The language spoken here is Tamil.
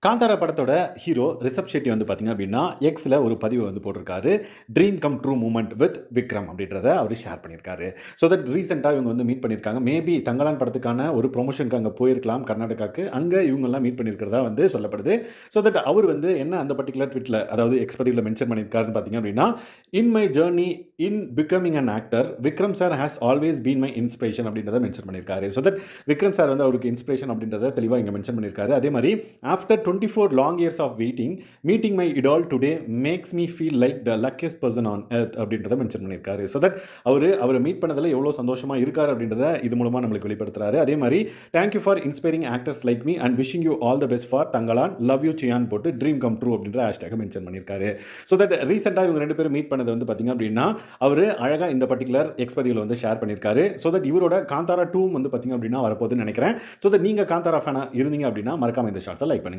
காந்தாரா படத்தோட ஹீரோ ரிஷப் ஷெட்டி வந்து பார்த்தீங்க அப்படின்னா, எக்ஸ்ல ஒரு பதிவு வந்து போட்டிருக்காரு. Dream come true moment with Vikram அப்படின்றத அவரு ஷேர் பண்ணியிருக்காரு. ஸோ தட் ரீசென்ட்டா இவங்க வந்து மீட் பண்ணியிருக்காங்க. மேபி தங்கலான் படத்துக்கான ஒரு ப்ரமோஷனுக்கு அங்க போயிருக்கலாம் கர்நாடகாக்கு. அங்க இவங்கலாம் மீட் பண்ணியிருக்கிறதா வந்து சொல்லப்படுது. ஸோ தட் அவர் வந்து என்ன அந்த பர்ட்டிகுலர் ட்வீட்ல அதாவது எக்ஸ் பதிவுல மென்ஷன் பண்ணியிருக்காருன்னு பார்த்தீங்க அப்படின்னா, "in my journey in becoming an actor, Vikram sir has always been my inspiration" அப்படின்றத மென்ஷன் பண்ணியிருக்காரு. ஸோ தட் விக்ரம் சார் வந்து அவருக்கு இன்ஸ்பிரேஷன் அப்படின்றத தெளிவா இங்க மென்ஷன் பண்ணியிருக்காரு. அதே மாரி after 24 long years of waiting, meeting my idol today makes me feel like the luckiest person on earth அப்படின்றத மென்ஷன் பண்ணியிருக்காரு. ஸோ தட் அவரை மீட் பண்ணதில் எவ்வளோ சந்தோஷமா இருக்காரு அப்படின்றத இது மூலமா நம்மளுக்கு வெளிப்படுத்துறாரு. அதே மாதிரி thank you for inspiring actors like me and wishing you all the best for Thangalaan, love you Chiyaan போட்டு ட்ரீம் கம் ட்ரூ அப்படின்ற ஹேஷ்டேக் மென்ஷன் பண்ணியிருக்காரு. ஸோ தட் ரீசெண்டாக இவங்க ரெண்டு பேரும் மீட் பண்ணது வந்து பார்த்தீங்க அப்படின்னா, அவர் அழகாக இந்த பர்ட்டிகுலர் எக்ஸ் பதிவில் வந்து ஷேர் பண்ணியிருக்காரு. ஸோ தட் இவரோட காந்தாரா 2 வந்து பார்த்தீங்க அப்படின்னா வரப்போகுதுன்னு நினைக்கிறேன். ஸோ தட் நீங்கள் காந்தாரா ஃபேனாக இருந்தீங்க அப்படின்னா மறக்காம இந்த ஷார்ட்ஸை லைக் பண்ணுங்க.